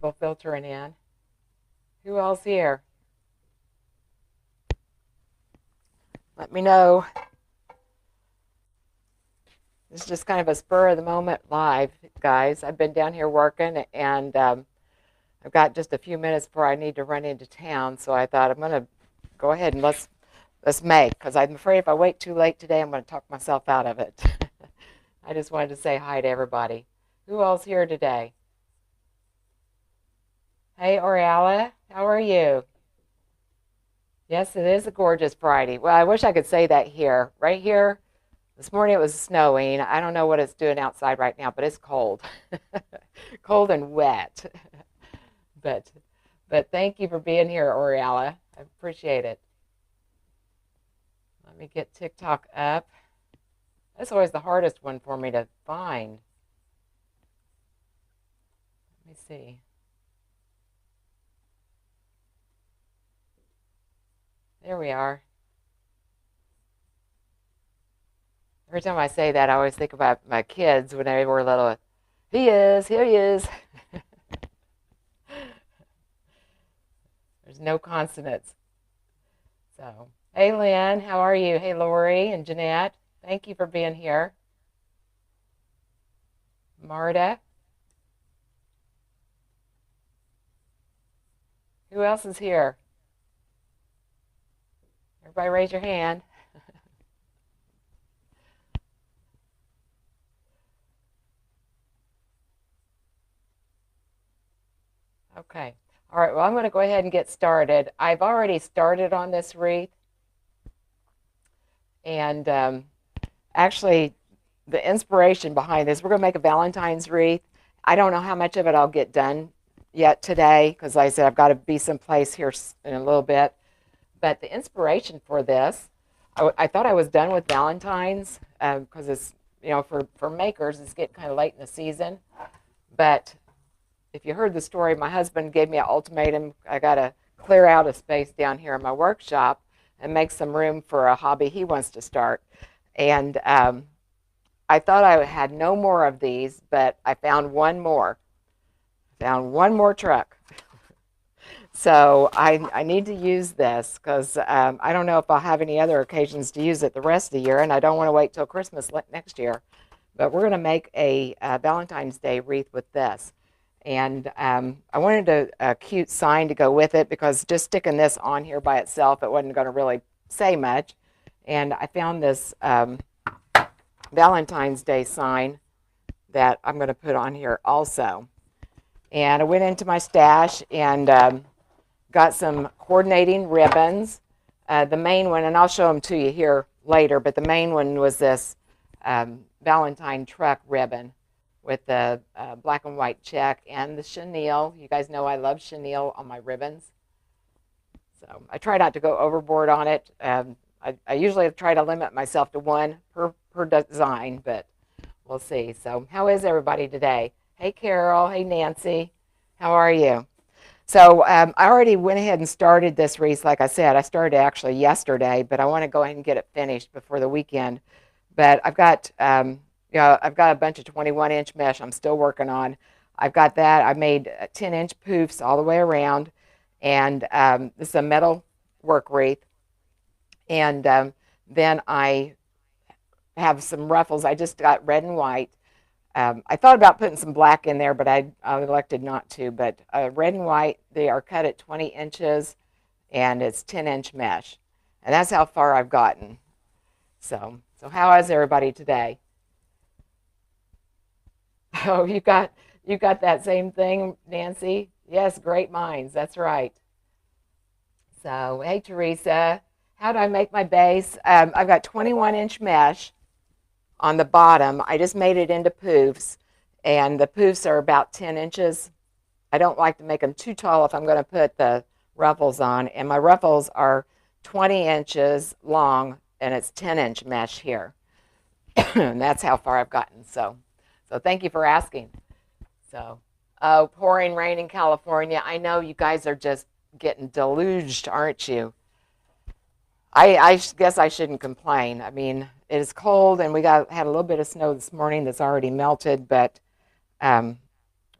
We'll filter it in. Who else here? Let me know. This is just kind of a spur of the moment live, guys. I've been down here working, and I've got just a few minutes before I need to run into town. So I thought I'm going to go ahead and let's make, because I'm afraid if I wait too late today, I'm going to talk myself out of it. I just wanted to say hi to everybody. Who else here today? Hey, Oriala, how are you? Yes, it is a gorgeous Friday. Well, I wish I could say that here. Right here, this morning it was snowing. I don't know what it's doing outside right now, but it's cold. Cold and wet. But but thank you for being here, Oriala. I appreciate it. Let me get TikTok up. That's always the hardest one for me to find. Let me see. There we are. Every time I say that, I always think about my kids when they were little. Here he is. There's no consonants. So, hey, Lynn, how are you? Hey, Lori and Jeanette, thank you for being here. Marta, who else is here? Everybody raise your hand. Okay. All right, well, I'm going to go ahead and get started. I've already started on this wreath, and actually, the inspiration behind this, we're going to make a Valentine's wreath. I don't know how much of it I'll get done yet today, because like I said, I've got to be someplace here in a little bit. But the inspiration for this, I thought I was done with Valentine's, because it's, for makers, it's getting kind of late in the season. But if you heard the story, my husband gave me an ultimatum. I got to clear out a space down here in my workshop and make some room for a hobby he wants to start. And I thought I had no more of these, but I found one more. Found one more truck. So I need to use this, because I don't know if I'll have any other occasions to use it the rest of the year, and I don't want to wait till Christmas next year. But we're going to make a Valentine's Day wreath with this. And I wanted a cute sign to go with it, because just sticking this on here by itself, it wasn't going to really say much. And I found this Valentine's Day sign that I'm going to put on here also. And I went into my stash and got some coordinating ribbons. The main one, and I'll show them to you here later, but the main one was this Valentine truck ribbon with the black and white check and the chenille. You guys know I love chenille on my ribbons. So I try not to go overboard on it. I usually try to limit myself to one per design, but we'll see. So how is everybody today? Hey, Carol. Hey, Nancy. How are you? So I already went ahead and started this wreath. Like I said, I started actually yesterday, but I want to go ahead and get it finished before the weekend. But I've got a bunch of 21-inch mesh I'm still working on. I've got that. I made 10-inch poofs all the way around, and this is a metal work wreath. And then I have some ruffles. I just got red and white. I thought about putting some black in there, but I elected not to. But red and white, they are cut at 20 inches, and it's 10-inch mesh. And that's how far I've gotten. So how is everybody today? Oh, you got that same thing, Nancy? Yes, great minds. That's right. So, hey, Teresa, how do I make my base? I've got 21-inch mesh on the bottom. I just made it into poofs, and the poofs are about 10 inches. I don't like to make them too tall if I'm going to put the ruffles on, and my ruffles are 20 inches long, and it's 10-inch mesh here. And that's how far I've gotten. So thank you for asking. So, oh, pouring rain in California. I know you guys are just getting deluged, aren't you? I guess I shouldn't complain. I mean, it is cold, and we had a little bit of snow this morning that's already melted, but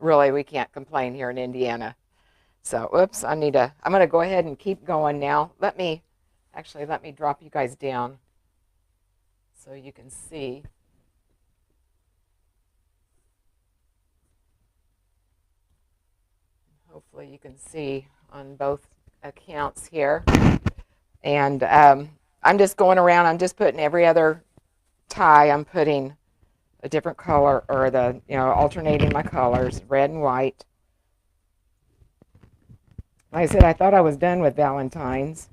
Really, we can't complain here in Indiana. So, oops, I'm going to go ahead and keep going now. Let me drop you guys down so you can see. Hopefully you can see on both accounts here. And I'm just going around. I'm just putting every other tie. I'm putting a different color, or alternating my colors, red and white. Like I said, I thought I was done with Valentine's,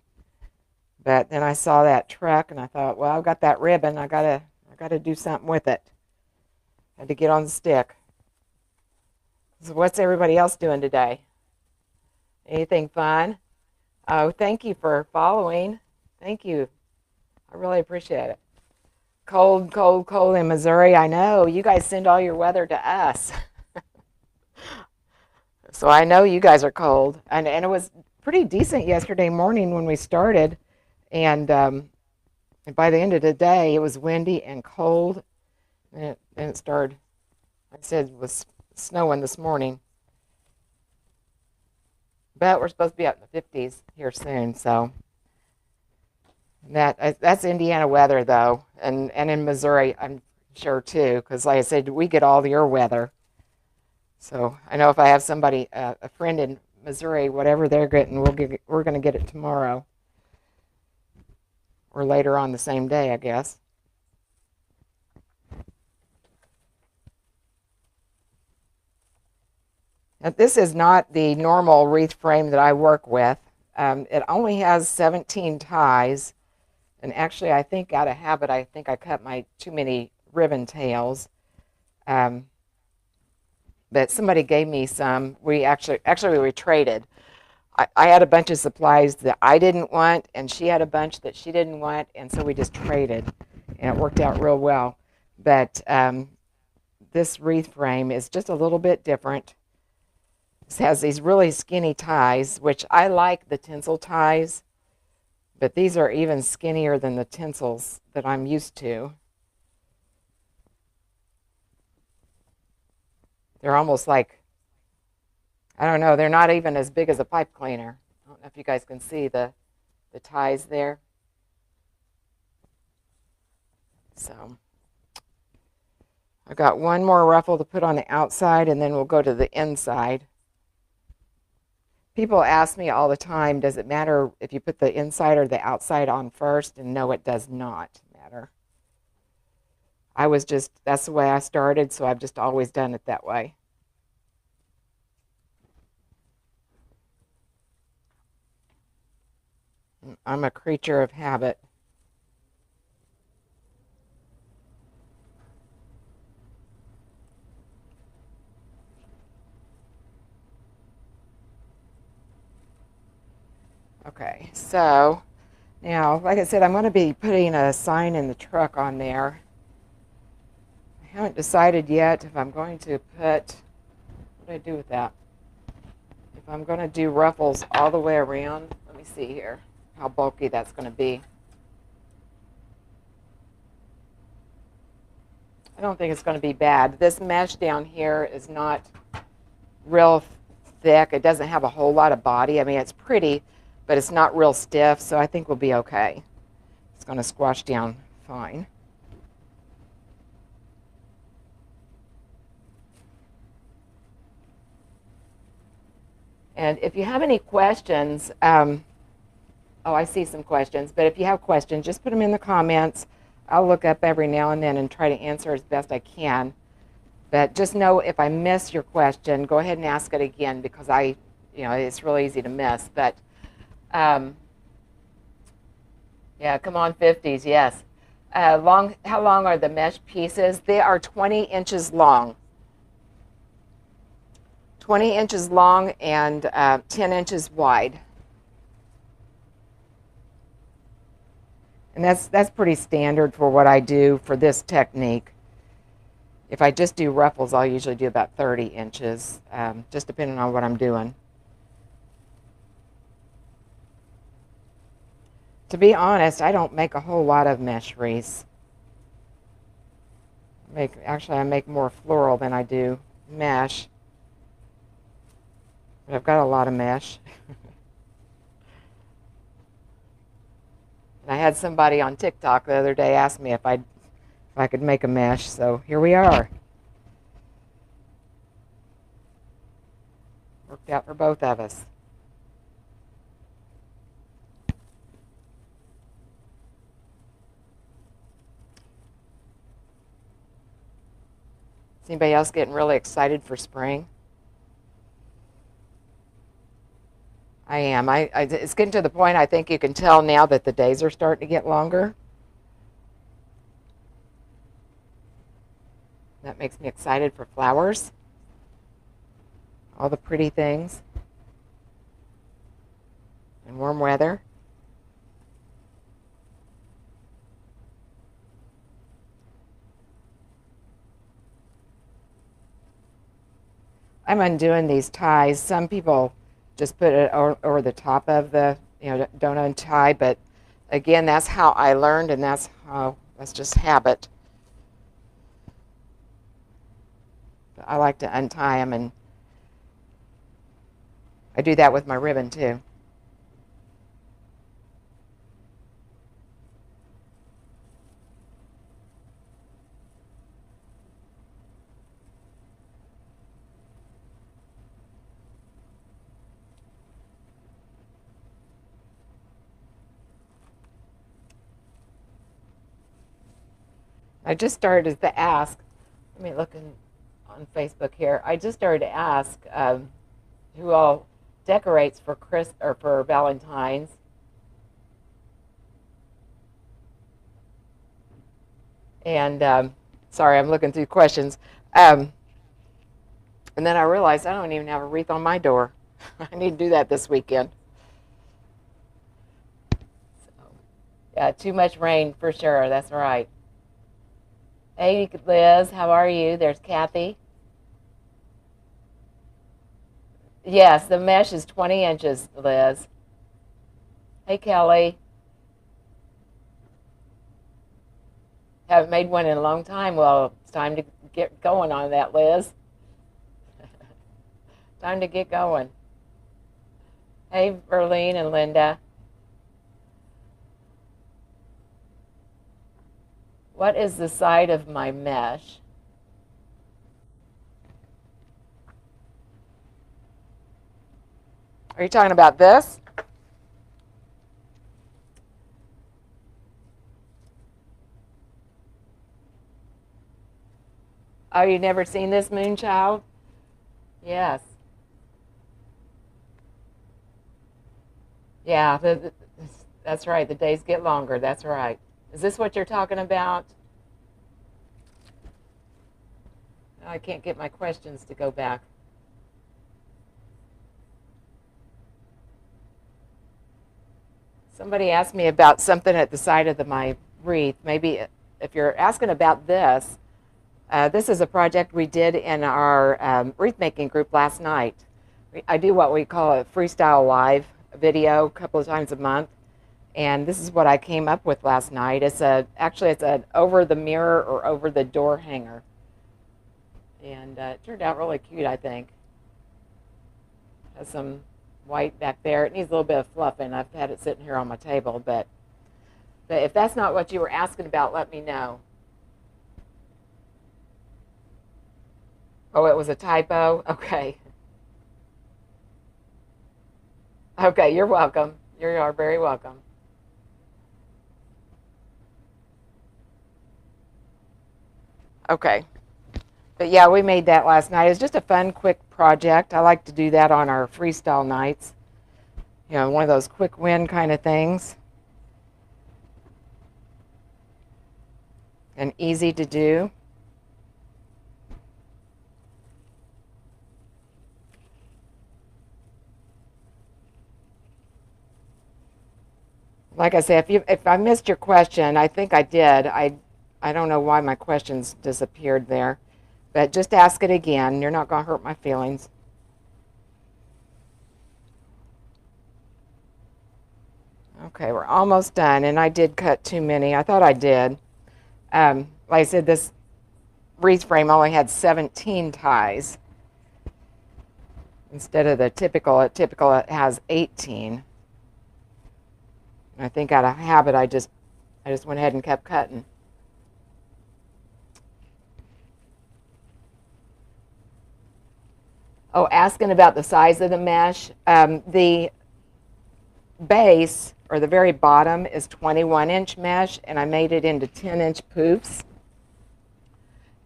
but then I saw that truck and I thought, well, I've got that ribbon. I gotta do something with it. Had to get on the stick. So what's everybody else doing today? Anything fun? Oh, thank you for following. Thank you. I really appreciate it. Cold, cold, cold in Missouri. I know. You guys send all your weather to us. So I know you guys are cold. And it was pretty decent yesterday morning when we started. And by the end of the day, it was windy and cold. And it started, like I said, it was snowing this morning. But we're supposed to be up in the 50s here soon. So that's Indiana weather, though. And in Missouri, I'm sure, too. Because like I said, we get all your weather. So I know if I have somebody, a friend in Missouri, whatever they're getting, we're going to get it tomorrow. Or later on the same day, I guess. Now, this is not the normal wreath frame that I work with. It only has 17 ties. And actually, I think out of habit, I think I cut my too many ribbon tails. But somebody gave me some. We traded. I had a bunch of supplies that I didn't want, and she had a bunch that she didn't want, and so we just traded, and it worked out real well. But this wreath frame is just a little bit different. It has these really skinny ties, which I like the tinsel ties, but these are even skinnier than the tinsels that I'm used to. They're almost like, I don't know, they're not even as big as a pipe cleaner. I don't know if you guys can see the ties there. So I've got one more ruffle to put on the outside, and then we'll go to the inside. People ask me all the time, does it matter if you put the inside or the outside on first? And no, it does not matter. That's the way I started, so I've just always done it that way. I'm a creature of habit. Okay, so now, like I said, I'm going to be putting a sign in the truck on there. I haven't decided yet if I'm going to put, what do I do with that? If I'm going to do ruffles all the way around, let me see here how bulky that's going to be. I don't think it's going to be bad. This mesh down here is not real thick. It doesn't have a whole lot of body. I mean, it's pretty, but it's not real stiff, so I think we'll be okay. It's going to squash down fine. And if you have any questions, oh, I see some questions, but if you have questions, just put them in the comments. I'll look up every now and then and try to answer as best I can. But just know if I miss your question, go ahead and ask it again, because it's really easy to miss. But yeah, come on, 50s, yes. How long are the mesh pieces? They are 20 inches long. 20 inches long and 10 inches wide. And that's pretty standard for what I do for this technique. If I just do ruffles, I'll usually do about 30 inches, just depending on what I'm doing. To be honest, I don't make a whole lot of mesh wreaths. I make more floral than I do mesh. I've got a lot of mesh. And I had somebody on TikTok the other day ask me if I could make a mesh, so here we are. Worked out for both of us. Is anybody else getting really excited for spring? I am. It's getting to the point I think you can tell now that the days are starting to get longer. That makes me excited for flowers. All the pretty things. And warm weather. I'm undoing these ties. Some people just put it over the top of the, don't untie, but again, that's how I learned, and that's just habit. But I like to untie them, and I do that with my ribbon too. I just started to ask, let me look on Facebook here. I just started to ask who all decorates for or for Valentine's. And sorry, I'm looking through questions. And then I realized I don't even have a wreath on my door. I need to do that this weekend. So, yeah, too much rain for sure. That's right. Hey, Liz, how are you? There's Kathy. Yes, the mesh is 20 inches, Liz. Hey, Kelly. Haven't made one in a long time. Well, it's time to get going on that, Liz. Time to get going. Hey, Verlene and Linda. What is the side of my mesh? Are you talking about this? Oh, you've never seen this, Moonchild? Yes. Yeah, that's right. The days get longer. That's right. Is this what you're talking about? No, I can't get my questions to go back. Somebody asked me about something at the side of my wreath. Maybe if you're asking about this, this is a project we did in our wreath making group last night. I do what we call a freestyle live video a couple of times a month, and this is what I came up with last night. Actually it's an over the mirror or over the door hanger, and it turned out really cute, I think. Has some white back there. It needs a little bit of fluffing. I've had it sitting here on my table, but if that's not what you were asking about, let me know. Oh, it was a typo? Okay. Okay, you're welcome. You are very welcome. Okay. But yeah, we made that last night. It was just a fun, quick project. I like to do that on our freestyle nights. One of those quick win kind of things. And easy to do. Like I said, if I missed your question, I think I did. I don't know why my questions disappeared there. But just ask it again. You're not going to hurt my feelings. Okay, we're almost done, and I did cut too many. I thought I did. Like I said, this wreath frame only had 17 ties. instead of the typical. It has 18. And I think out of habit, I just went ahead and kept cutting. Oh, asking about the size of the mesh. The base, or the very bottom, is 21-inch mesh, and I made it into 10-inch poofs.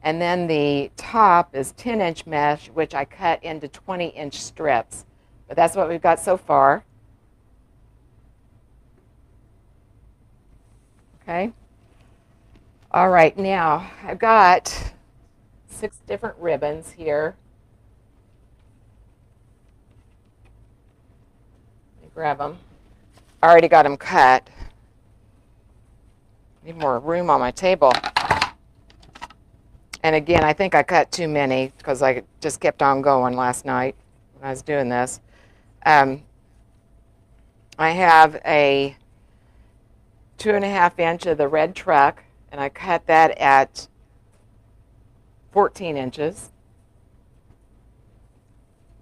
And then the top is 10-inch mesh, which I cut into 20-inch strips. But that's what we've got so far. Okay. All right, now I've got 6 different ribbons here. Let me grab them. I already got them cut. Need more room on my table. And again, I think I cut too many because I just kept on going last night when I was doing this. I have a 2.5 inch of the red truck, and I cut that at 14 inches.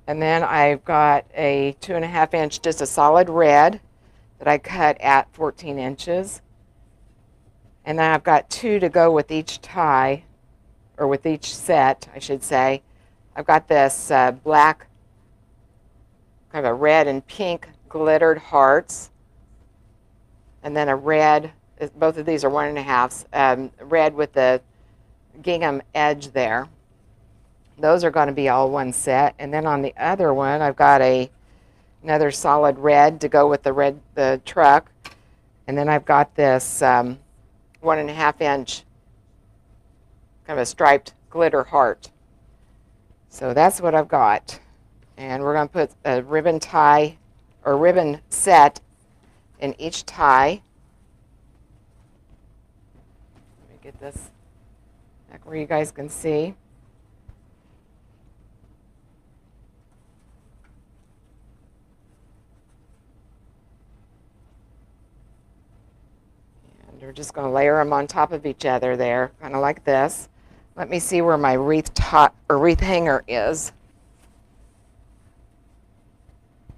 And then I've got a 2.5 inch, just a solid red, that I cut at 14 inches. And then I've got 2 to go with each tie, or with each set, I should say. I've got this black, kind of a red and pink glittered hearts, and then a red, both of these are 1.5s, red with the gingham edge there. Those are going to be all one set. And then on the other one, I've got another solid red to go with the truck. And then I've got this 1.5 inch kind of a striped glitter heart. So that's what I've got. And we're going to put a ribbon tie or ribbon set in each tie. Let me get this back where you guys can see. And we're just going to layer them on top of each other there, kind of like this. Let me see where my wreath hanger is.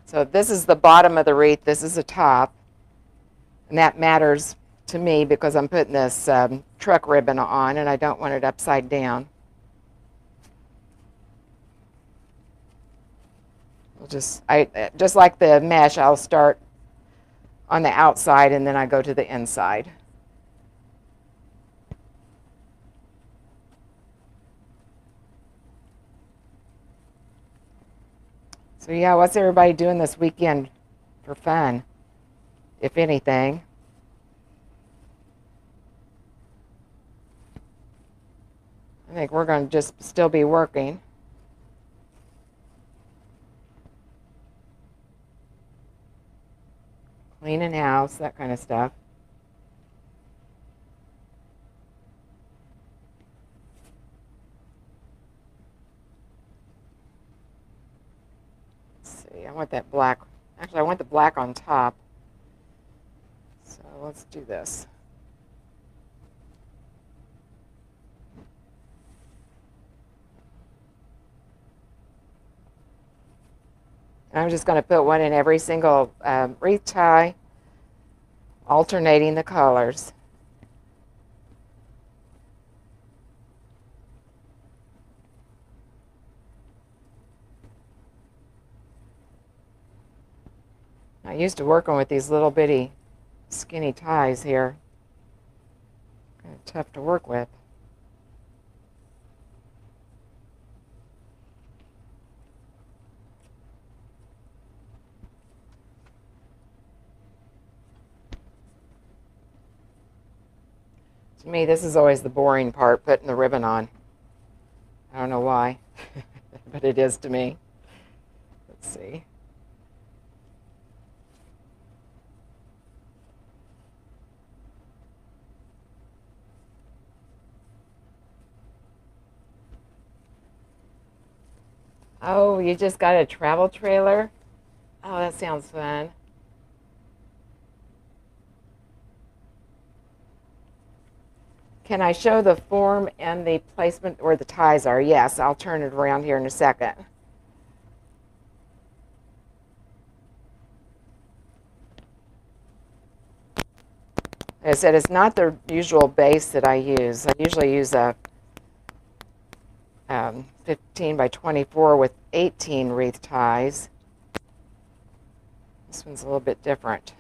So this is the bottom of the wreath, this is the top, and that matters to me because I'm putting this truck ribbon on and I don't want it upside down. Just like the mesh, I'll start on the outside and then I go to the inside. So yeah, what's everybody doing this weekend for fun, if anything? I think we're going to just still be working. Cleaning house, that kind of stuff. I want that black. Actually, I want the black on top. So let's do this. I'm just going to put one in every single wreath tie, alternating the colors. I used to working with these little bitty skinny ties here. Kind of tough to work with. To me, this is always the boring part, putting the ribbon on. I don't know why, but it is to me. Let's see. Oh, you just got a travel trailer? Oh, that sounds fun. Can I show the form and the placement where the ties are? Yes, I'll turn it around here in a second. Like I said, it's not the usual base that I use. I usually use a 15 by 24 with 18 wreath ties. This one's a little bit different.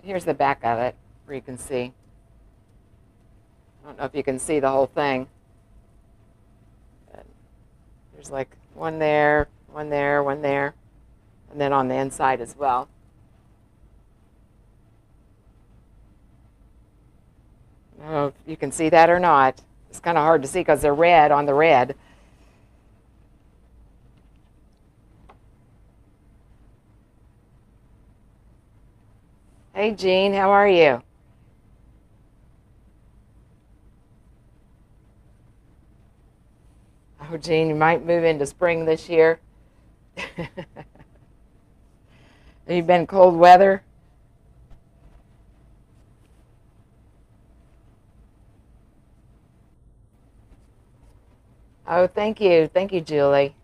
Here's the back of it, where you can see. I don't know if you can see the whole thing. There's like one there, one there, one there, and then on the inside as well. I don't know if you can see that or not. It's kind of hard to see because they're red on the red. Hey, Jean, how are you? Oh, Jean, you might move into spring this year. Have you been cold weather? Oh, thank you. Thank you, Julie.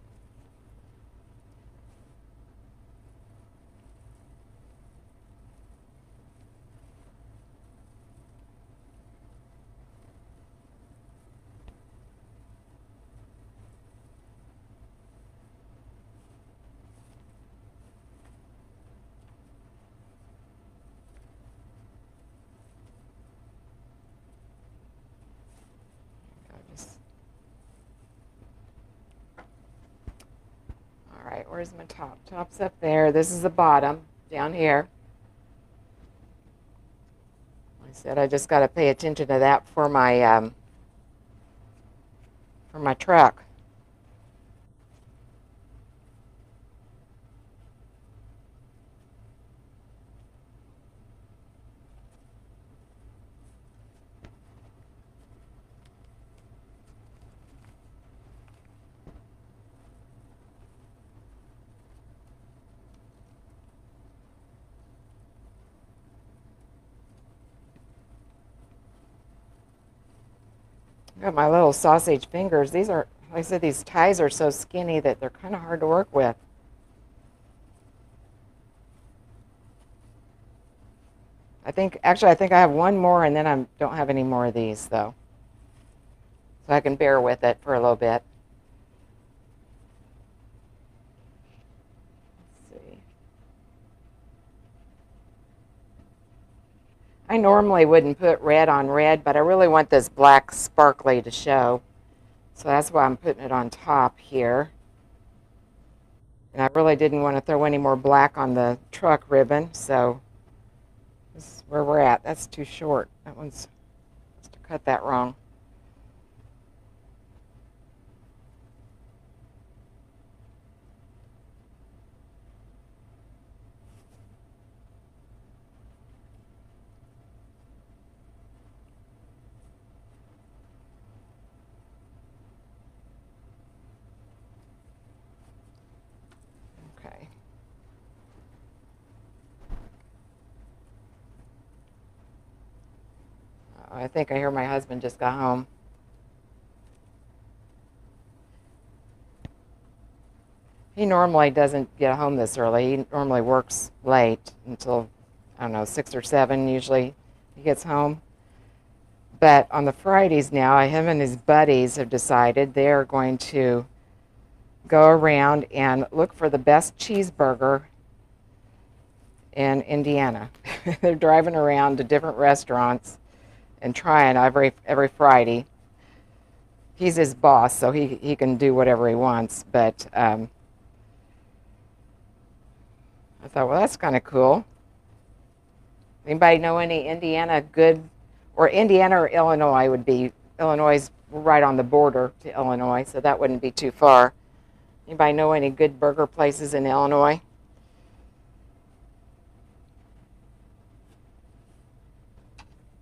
All right, where's my top? Top's up there. This is the bottom down here. Like I said, I just got to pay attention to that for my truck. Got my little sausage fingers. These are, like I said, these ties are so skinny that they're kind of hard to work with. I think I have one more and then I don't have any more of these though. So I can bear with it for a little bit. Let's see. I normally wouldn't put red on red, but I really want this black sparkly to show. So that's why I'm putting it on top here. And I really didn't want to throw any more black on the truck ribbon, so this is where we're at. That's too short. That one's, must have cut that wrong. Okay. I think I hear my husband just got home. He normally doesn't get home this early. He normally works late until, I don't know, 6 or 7 usually he gets home. But on the Fridays now, him and his buddies have decided they're going to go around and look for the best cheeseburger in Indiana. They're driving around to different restaurants and trying every Friday. He's his boss, so he can do whatever he wants. But I thought, well, that's kind of cool. Anybody know any Indiana good, or Indiana or Illinois would be, Illinois is right on the border to Illinois, so that wouldn't be too far. Anybody know any good burger places in Illinois?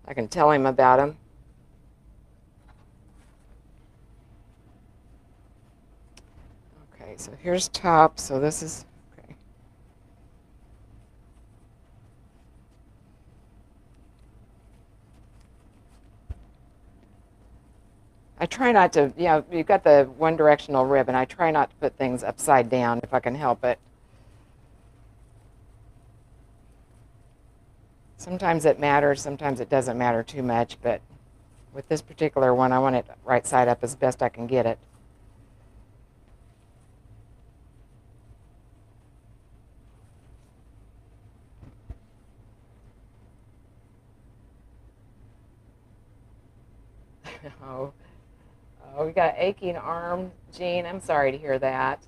I can tell him about them. Okay, so here's top, so this is, okay. I try not to, you've got the one directional ribbon. I try not to put things upside down if I can help it. Sometimes it matters, sometimes it doesn't matter too much, but with this particular one, I want it right side up as best I can get it. Oh, oh, we got aching arm, Jean. I'm sorry to hear that.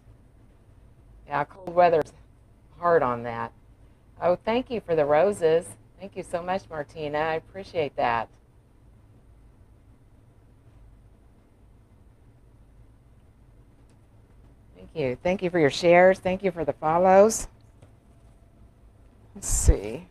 Yeah, cold weather's hard on that. Oh, thank you for the roses. Thank you so much, Martina. I appreciate that. Thank you. Thank you for your shares. Thank you for the follows. Let's see.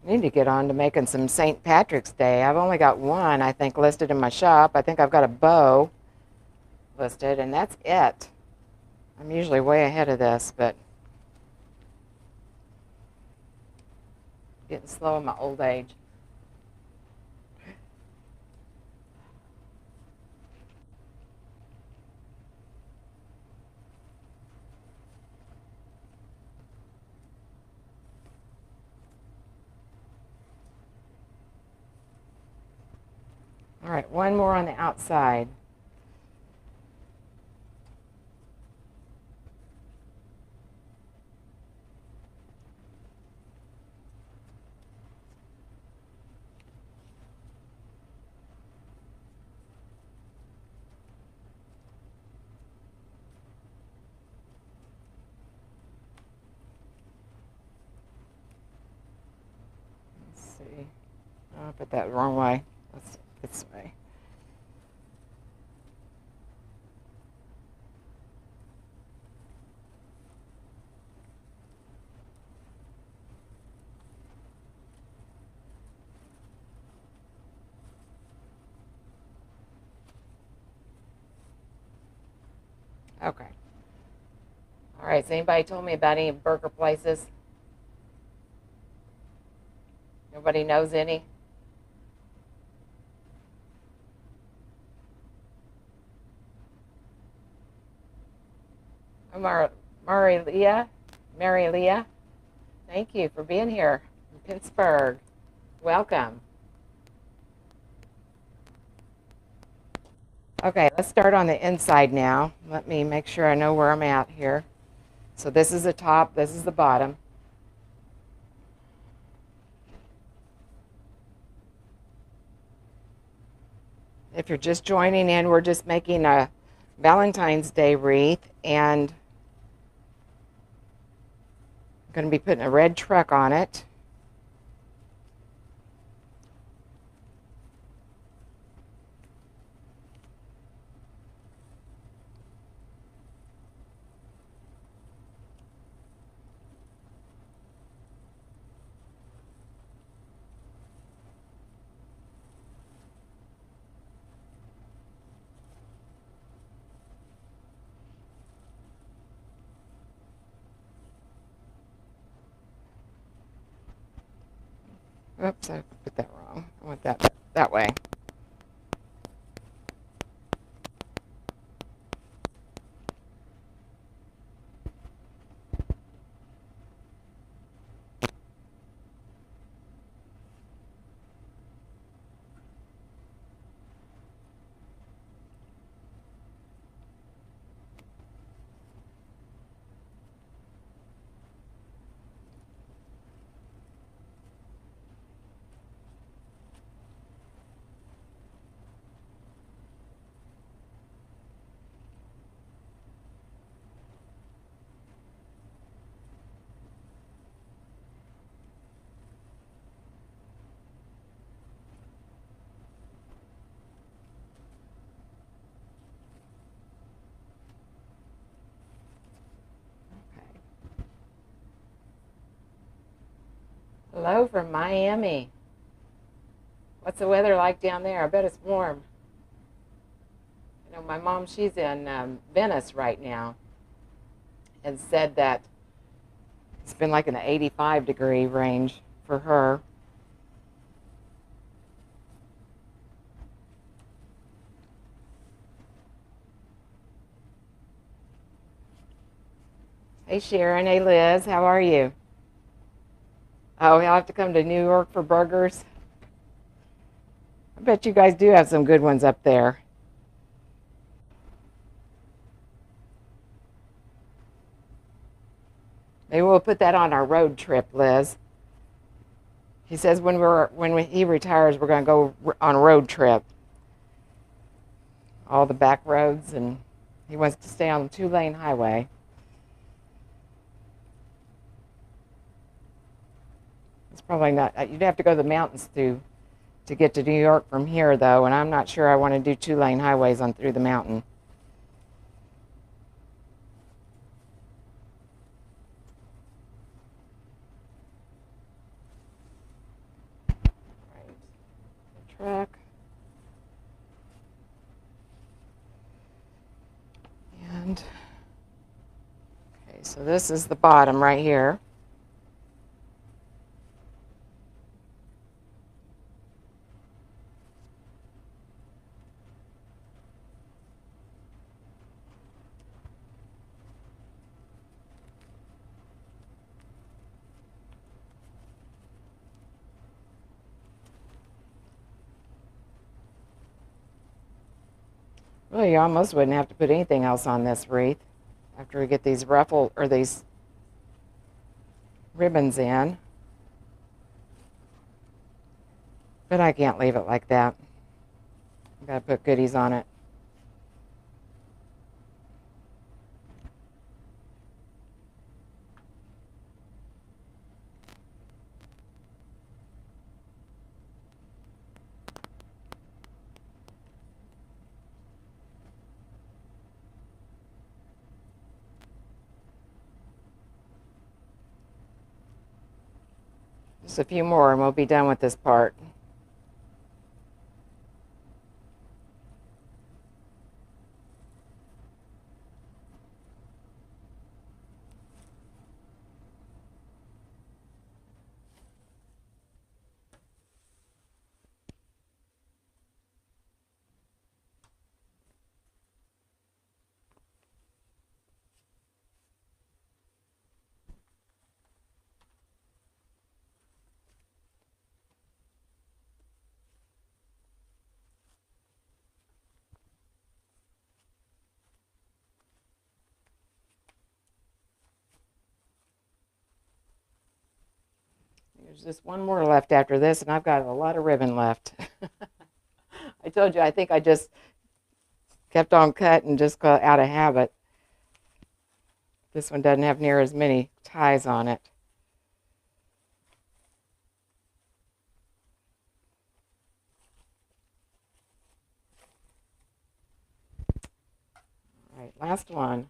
I need to get on to making some St. Patrick's Day. I've only got one, I think, listed in my shop. I think I've got a bow listed, and that's it. I'm usually way ahead of this, but getting slow in my old age. All right, one more on the outside. Let's see. Oh, I put that the wrong way. Let's this way. Okay. All right, has anybody told me about any burger places? Nobody knows any? Oh, Mary Leah, thank you for being here in Pittsburgh. Welcome. Okay, let's start on the inside now. Let me make sure I know where I'm at here. So this is the top, this is the bottom. If you're just joining in, we're just making a Valentine's Day wreath, and I'm going to be putting a red truck on it. Oops, I put that wrong. I want that way. Okay. Hello from Miami. What's the weather like down there? I bet it's warm. You know, my mom, she's in Venice right now, and said that it's been like an 85-degree range for her. Hey Sharon, hey Liz, how are you? Oh, you'll have to come to New York for burgers. I bet you guys do have some good ones up there. Maybe we'll put that on our road trip, Liz. He says he retires, we're going to go on a road trip. All the back roads, and he wants to stay on the 2-lane highway. It's probably not. You'd have to go to the mountains to get to New York from here, though, and I'm not sure I want to do 2-lane highways on through the mountain. Right. The truck. And okay, so this is the bottom right here. Really, you almost wouldn't have to put anything else on this wreath after we get these these ribbons in. But I can't leave it like that. I've got to put goodies on it. Just a few more and we'll be done with this part. There's just one more left after this, and I've got a lot of ribbon left. I told you, I think I just kept on cutting just out of habit. This one doesn't have near as many ties on it. All right, last one.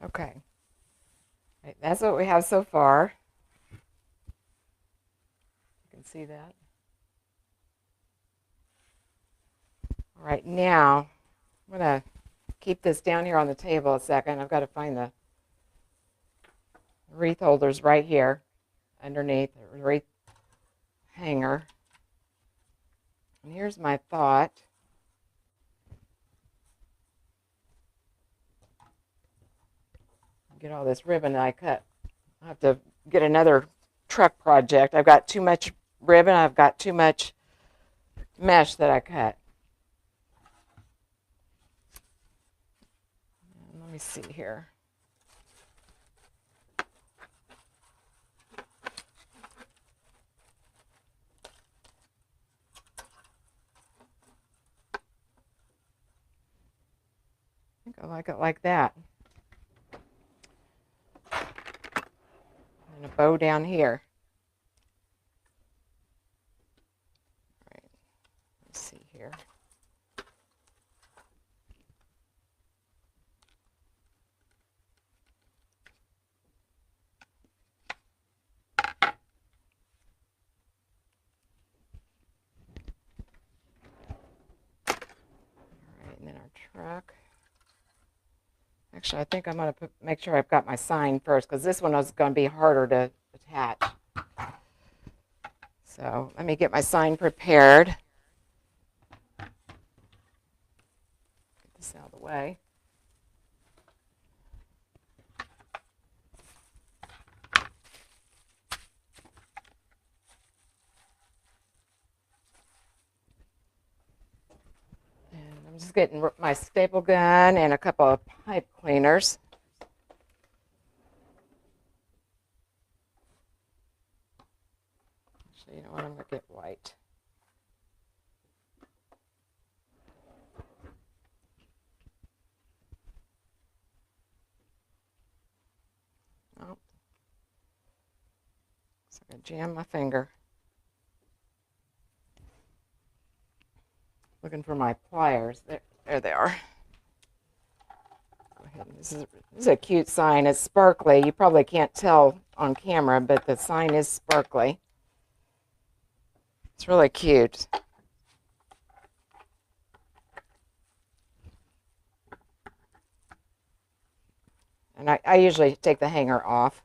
Okay. Right, that's what we have so far. You can see that. All right, now I'm going to keep this down here on the table a second. I've got to find the wreath holders right here underneath the wreath hanger. And here's my thought. Get all this ribbon that I cut. I'll have to get another truck project. I've got too much ribbon. I've got too much mesh that I cut. Let me see here. I think I like it like that. And a bow down here. All right, let's see here. And then our truck. Actually, I think I'm going to make sure I've got my sign first, because this one is going to be harder to attach. So let me get my sign prepared. Get this out of the way. I'm just getting my staple gun and a couple of pipe cleaners. Actually, you know what? I'm going to get white. Oh. So I jam my finger. Looking for my pliers. There they are. Go ahead. This is a cute sign. It's sparkly. You probably can't tell on camera, but the sign is sparkly. It's really cute. And I usually take the hanger off.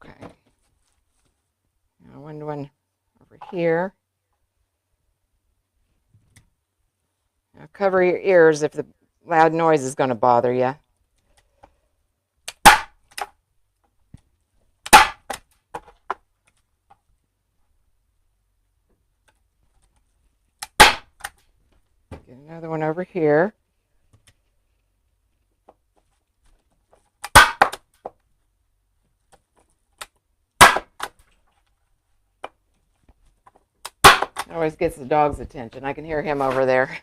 Okay. Now one over here. Now cover your ears if the loud noise is going to bother you. Get another one over here. Always gets the dog's attention. I can hear him over there.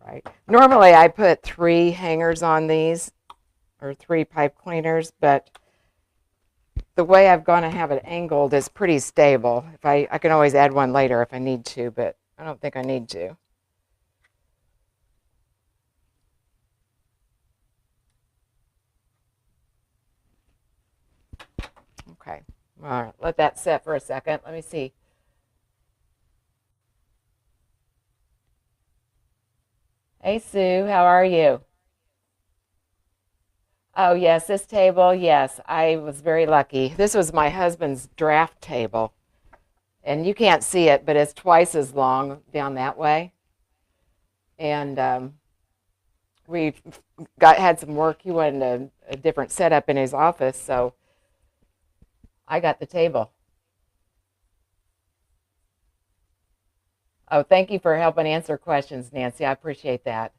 Right. Normally I put 3 hangers on these, or 3 pipe cleaners, but the way I've gone to have it angled is pretty stable. If I can always add one later if I need to, but I don't think I need to. Okay. All right. Let that set for a second. Let me see. Hey, Sue, how are you? Oh, yes, this table, yes, I was very lucky. This was my husband's draft table, and you can't see it, but it's twice as long down that way. And we had some work. He wanted a different setup in his office, so I got the table. Oh, thank you for helping answer questions, Nancy. I appreciate that.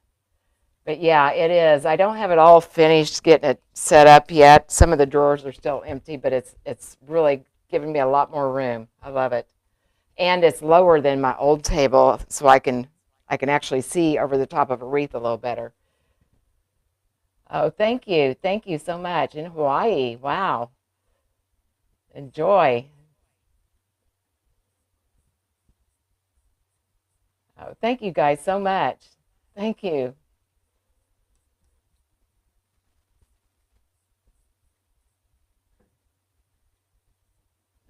But yeah, it is. I don't have it all finished getting it set up yet. Some of the drawers are still empty, but it's really giving me a lot more room. I love it. And it's lower than my old table, so I can actually see over the top of a wreath a little better. Oh, thank you. Thank you so much. In Hawaii. Wow. Enjoy. Oh, thank you guys so much. Thank you.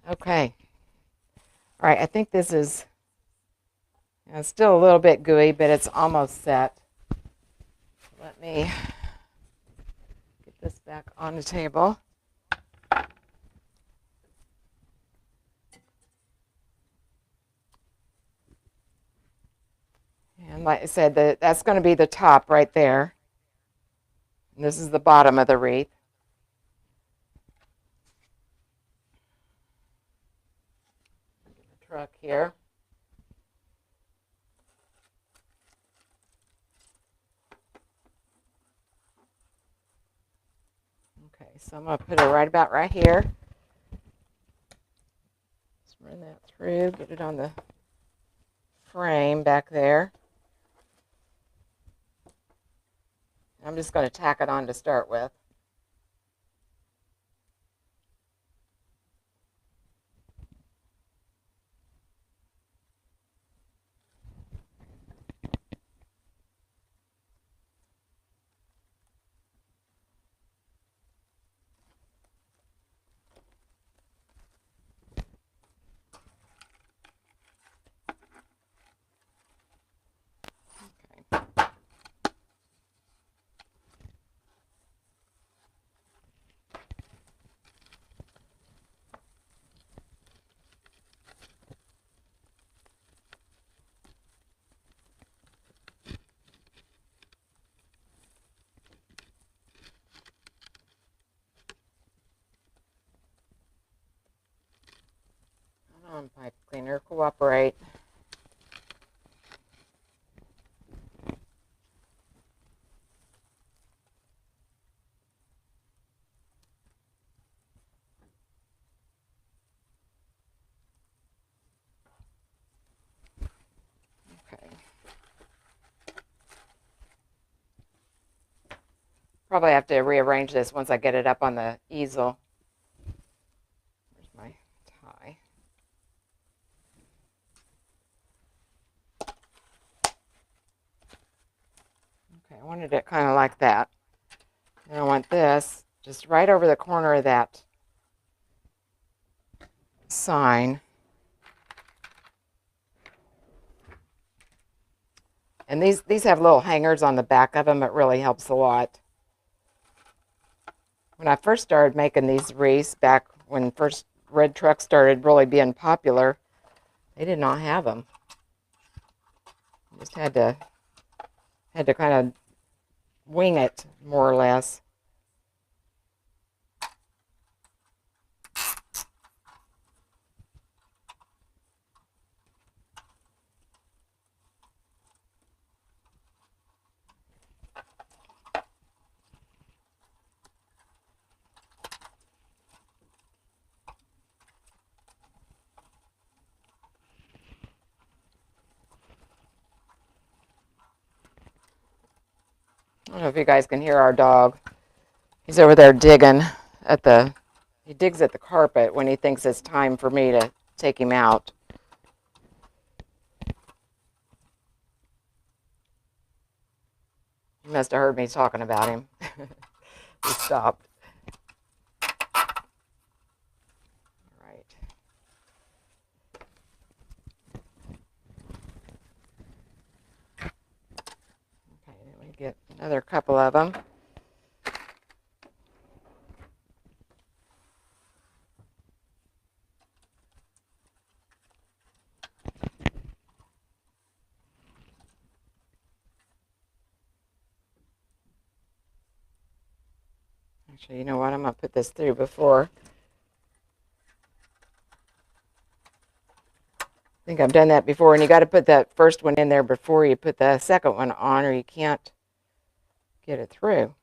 Okay. All right, I think this is it's still a little bit gooey, but it's almost set. Let me get this back on the table. And like I said, that's going to be the top right there. And this is the bottom of the wreath. Truck here. Okay, so I'm going to put it right about right here. Just run that through, get it on the frame back there. I'm just going to tack it on to start with. Come on, pipe cleaner, cooperate. Okay. Probably have to rearrange this once I get it up on the easel. Where's my tie? Okay, I wanted it kind of like that. And I want this just right over the corner of that sign. And these have little hangers on the back of them. It really helps a lot. When I first started making these wreaths, back when first red trucks started really being popular, they did not have them. Just had to kind of wing it, more or less. I don't know if you guys can hear our dog. He's over there digging at he digs at the carpet when he thinks it's time for me to take him out. He must have heard me talking about him. He stopped. All right. Okay, let me get another couple of them. Actually, you know what? I'm going to put this through before. I think I've done that before, and you got to put that first one in there before you put the second one on, or you can't get it through.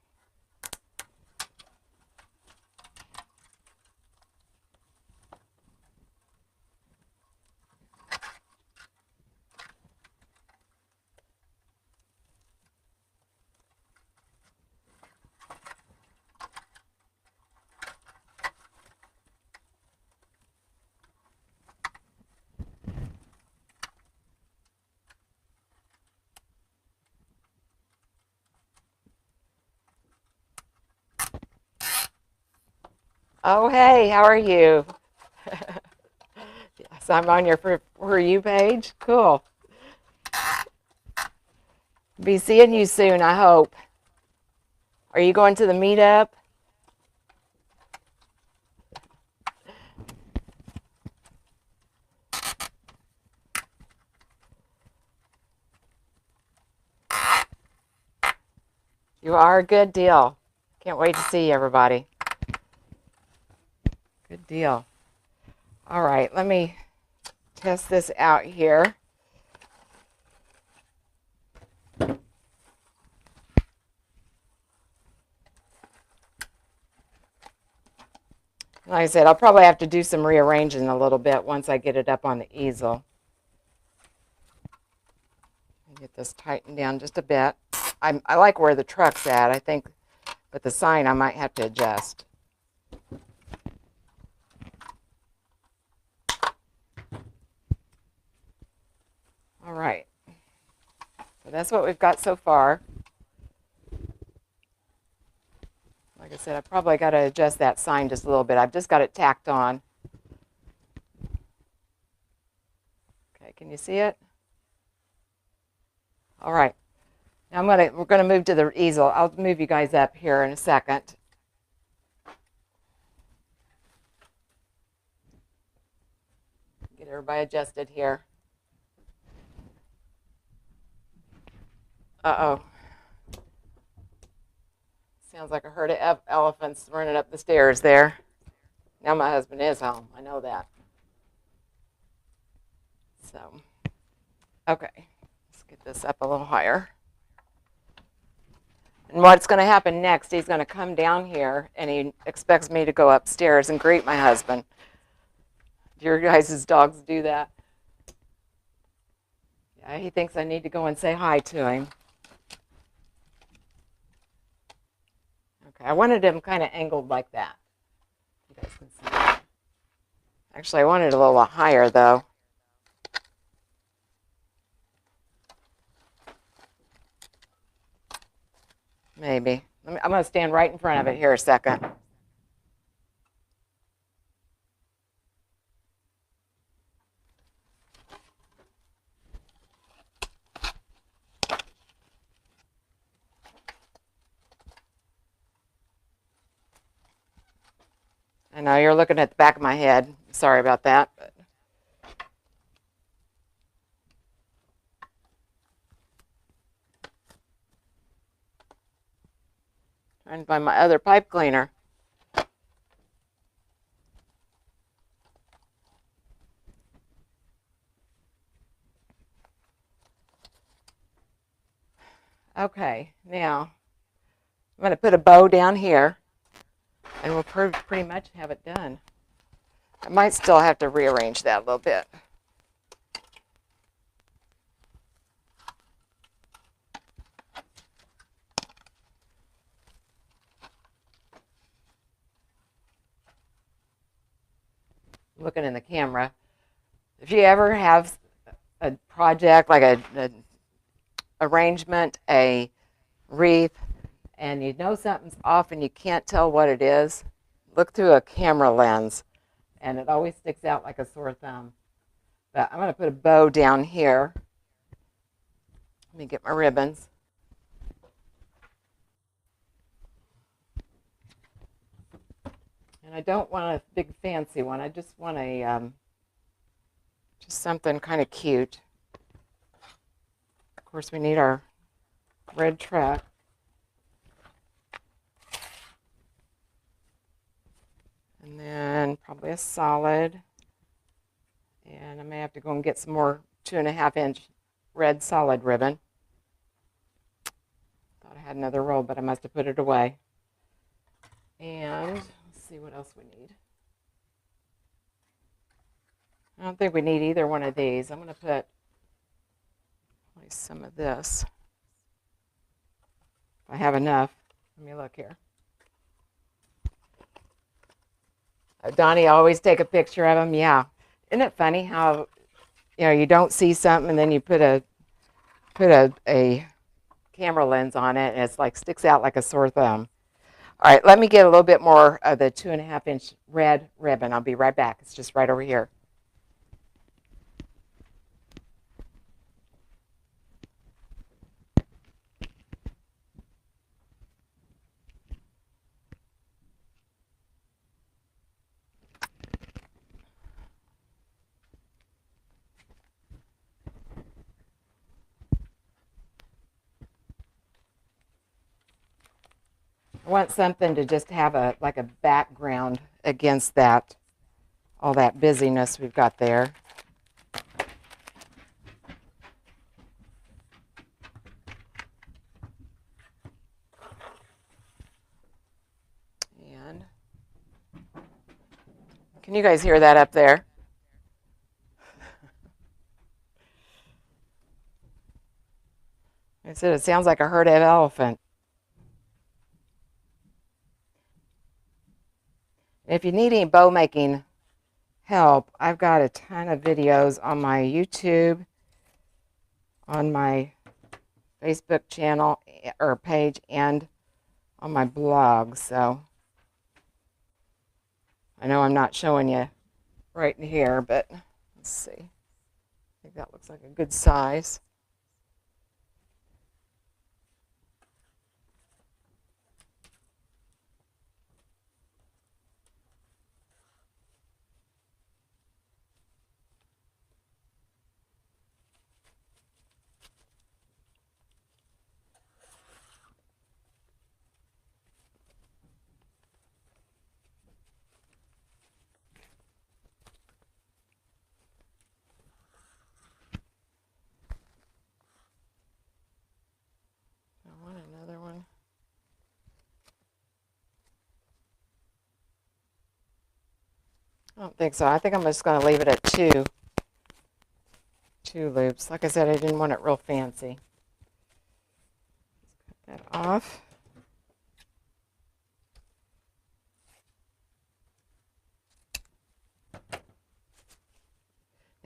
Oh, hey, how are you? Yes, I'm on your For You page. Cool. Be seeing you soon, I hope. Are you going to the meetup? You are a good deal. Can't wait to see you, everybody. Good deal. All right, let me test this out here. Like I said, I'll probably have to do some rearranging a little bit once I get it up on the easel. Get this tightened down just a bit. I like where the truck's at, I think, but the sign I might have to adjust. All right. So that's what we've got so far. Like I said, I probably got to adjust that sign just a little bit. I've just got it tacked on. Okay, can you see it? All right. Now we're gonna move to the easel. I'll move you guys up here in a second. Get everybody adjusted here. Uh-oh. Sounds like a herd of elephants running up the stairs there. Now my husband is home. I know that. So, okay. Let's get this up a little higher. And what's going to happen next, he's going to come down here, and he expects me to go upstairs and greet my husband. Do your guys' dogs do that? Yeah, he thinks I need to go and say hi to him. Okay, I wanted him kind of angled like that. You guys can see that. Actually, I wanted it a little higher, though. Maybe. I'm going to stand right in front of it here a second. I know you're looking at the back of my head. Sorry about that. But trying to find my other pipe cleaner. Okay, now I'm going to put a bow down here, and we'll pretty much have it done. I might still have to rearrange that a little bit. Looking in the camera. If you ever have a project like a arrangement, a wreath, and you know something's off and you can't tell what it is, look through a camera lens, and it always sticks out like a sore thumb. But I'm going to put a bow down here. Let me get my ribbons. And I don't want a big fancy one. I just want a just something kind of cute. Of course, we need our red truck. And then probably a solid. And I may have to go and get some more 2.5-inch red solid ribbon. Thought I had another roll, but I must have put it away. And let's see what else we need. I don't think we need either one of these. I'm going to put some of this. If I have enough. Let me look here. Donnie, always take a picture of them. Yeah. Isn't it funny how, you don't see something and then you put a camera lens on it and it's like sticks out like a sore thumb. All right, let me get a little bit more of the 2.5-inch red ribbon. I'll be right back. It's just right over here. I want something to just have like a background against that, all that busyness we've got there. And can you guys hear that up there? I said it sounds like a herd of elephant. If you need any bow making help, I've got a ton of videos on my YouTube, on my Facebook channel or page, and on my blog. So I know I'm not showing you right in here, but let's see. I think that looks like a good size. I want another one. I don't think so. I think I'm just going to leave it at two loops. Like I said, I didn't want it real fancy. Cut that off.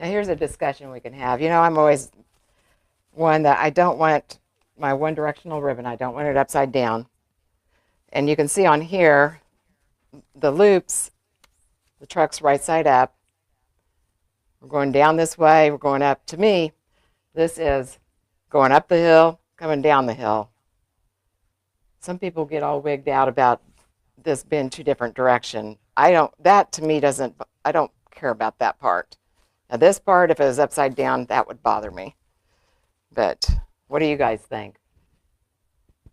Now here's a discussion we can have. You know, I'm always one that I don't want my one directional ribbon. I don't want it upside down. And you can see on here, the loops, the truck's right side up. We're going down this way. We're going up. To me, this is going up the hill, coming down the hill. Some people get all wigged out about this being two different directions. That to me doesn't, I don't care about that part. Now this part, if it was upside down, that would bother me. But what do you guys think?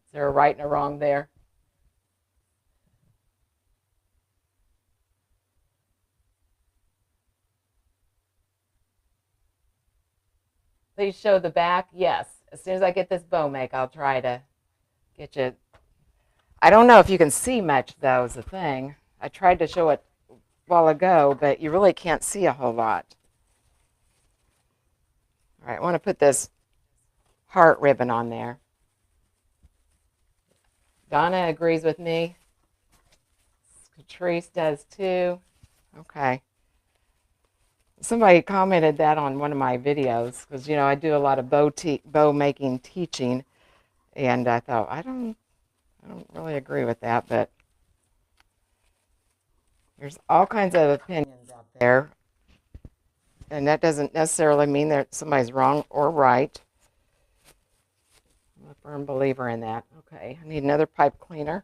Is there a right and a wrong there? Please show the back. Yes. As soon as I get this bow make, I'll try to get you. I don't know if you can see much, though, is the thing. I tried to show it a while ago, but you really can't see a whole lot. All right, I want to put this heart ribbon on there. Donna agrees with me. Catrice does too. Okay. Somebody commented that on one of my videos because, you know, I do a lot of bow making teaching, and I thought, I don't really agree with that, but there's all kinds of opinions out there, and that doesn't necessarily mean that somebody's wrong or right. I'm a firm believer in that. Okay, I need another pipe cleaner.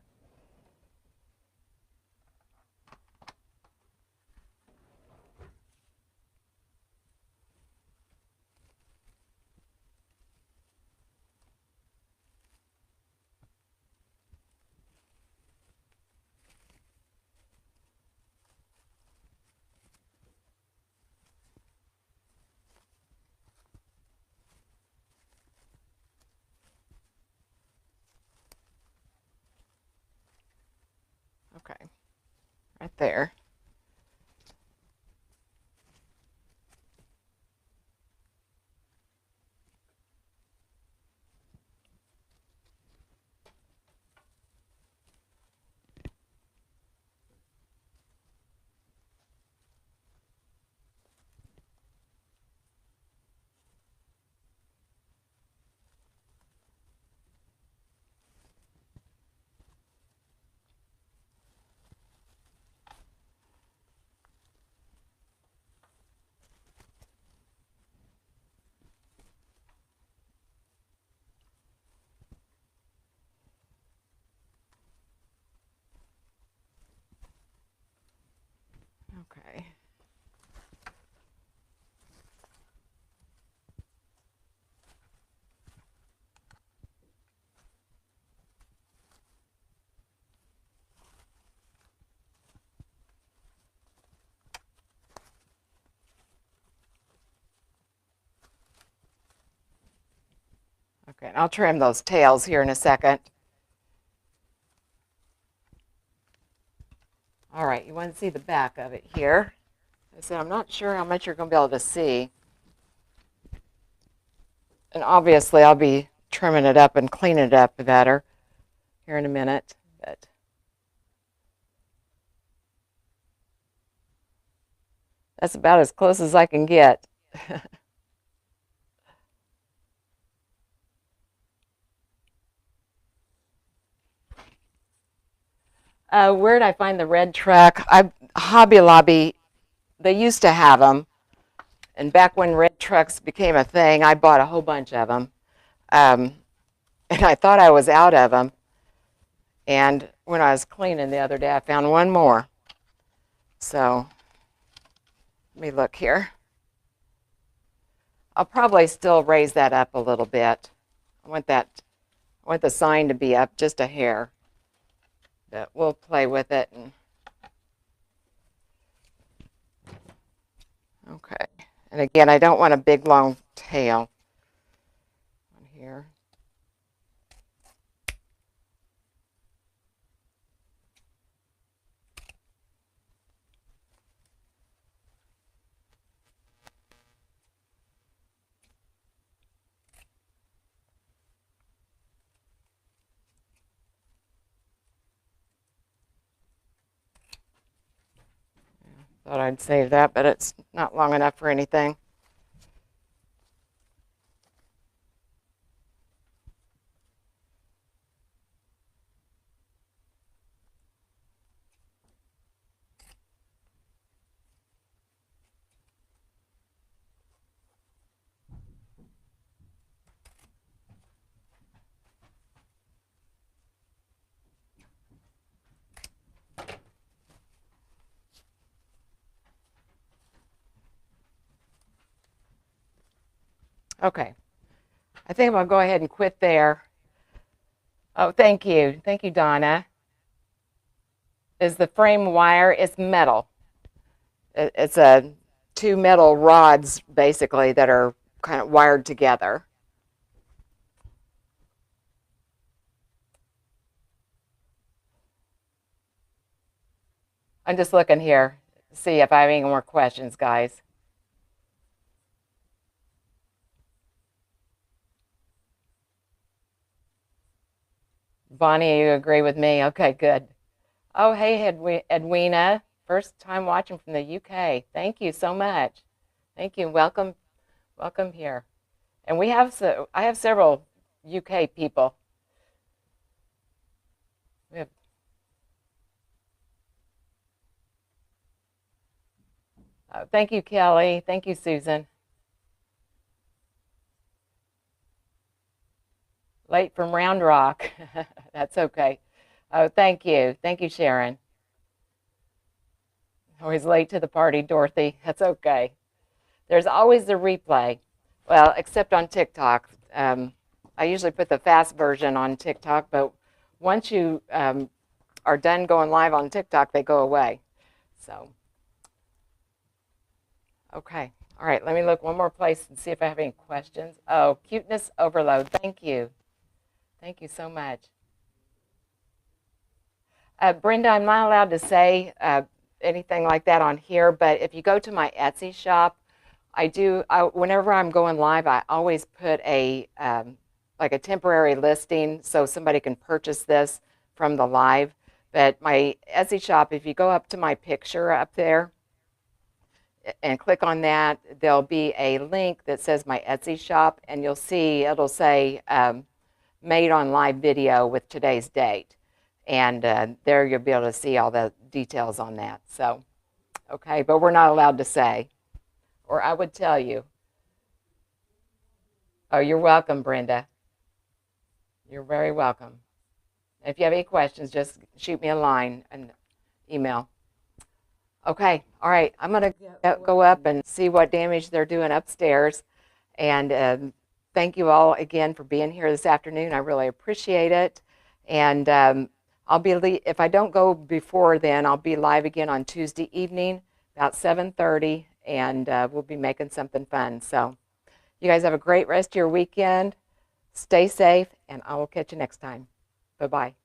Okay, right there. Okay, and I'll trim those tails here in a second. All right, you want to see the back of it here. I said I'm not sure how much you're going to be able to see. And obviously I'll be trimming it up and cleaning it up better here in a minute. But that's about as close as I can get. Where did I find the red truck? Hobby Lobby, they used to have them. And back when red trucks became a thing, I bought a whole bunch of them. And I thought I was out of them. And when I was cleaning the other day, I found one more. So let me look here. I'll probably still raise that up a little bit. I want the sign to be up just a hair. But we'll play with it. Okay. And again, I don't want a big long tail on here. Thought I'd save that, but it's not long enough for anything. Okay. I think I'll go ahead and quit there. Oh, thank you. Thank you, Donna. Is the frame wire? It's metal. It's two metal rods, basically, that are kind of wired together. I'm just looking here to see if I have any more questions, guys. Bonnie, you agree with me? Okay, good. Oh, hey, Edwina. First time watching from the UK. Thank you so much. Thank you. Welcome here. And I have several UK people. We have, thank you, Kelly. Thank you, Susan. Late from Round Rock. That's okay. Oh, thank you. Thank you, Sharon. Always late to the party, Dorothy. That's okay. There's always the replay. Well, except on TikTok. I usually put the fast version on TikTok, but once you are done going live on TikTok, they go away. So, okay. All right, let me look one more place and see if I have any questions. Oh, cuteness overload. Thank you. Thank you so much. Brenda, I'm not allowed to say anything like that on here, but if you go to my Etsy shop, whenever I'm going live, I always put like a temporary listing so somebody can purchase this from the live. But my Etsy shop, if you go up to my picture up there and click on that, there'll be a link that says my Etsy shop, and you'll see it'll say made on live video with today's date. And there you'll be able to see all the details on that. So, okay, but we're not allowed to say, or I would tell you. Oh, you're welcome, Brenda. You're very welcome. If you have any questions, just shoot me a line and email. Okay, all right, I'm going to go up and see what damage they're doing upstairs. And thank you all again for being here this afternoon. I really appreciate it. And if I don't go before then, I'll be live again on Tuesday evening about 7:30, and we'll be making something fun. So you guys have a great rest of your weekend. Stay safe, and I will catch you next time. Bye-bye.